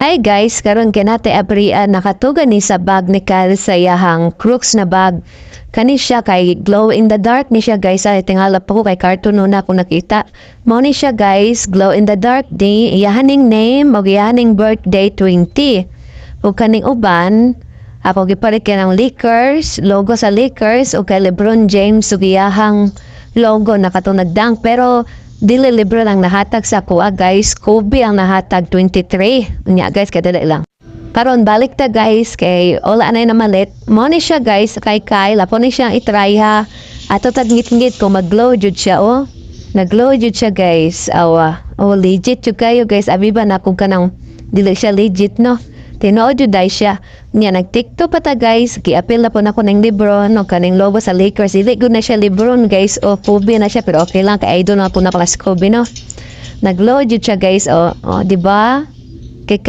Hi guys, karon kinate abrian nakatugan ni sa bag ni Kyle sa iyahang crooks na bag. Kani siya kay glow in the dark ni siya guys. Ay tingala pa ko kay cartoon na ako nakita. Mao ni siya guys, glow in the dark day. Iyahaning name o iyahaning birthday 20. Ug kaning uban ako gipalit kay ng Lakers, logo sa Lakers o kay LeBron James ug iyahang logo nakatong dunk pero dili libre lang nahatag sa kuha guys. Kobe ang nahatag 23. Unya guys, kadali lang. Karon balik ta guys kay wala na malit. Mo ni siya guys kay Kyle. Apo ni siyang itry ha. Ato tag ngit-ngit ko mag-glow jud siya oh. Nag-glow jud siya guys. Awa. Oh legit jud kayo guys. Abi ba na kung kanang dili siya legit no. Tinuod jud dai siya. Nya nag-TikTok pa ta guys. Giapil na po na ko ng LeBron o kaning logo sa Lakers. Dili gud na siya LeBron guys o Kobe na siya pero okay lang kay idol na po na pala si Kobe no. Nag-glow jud siya guys oh, di ba? Kay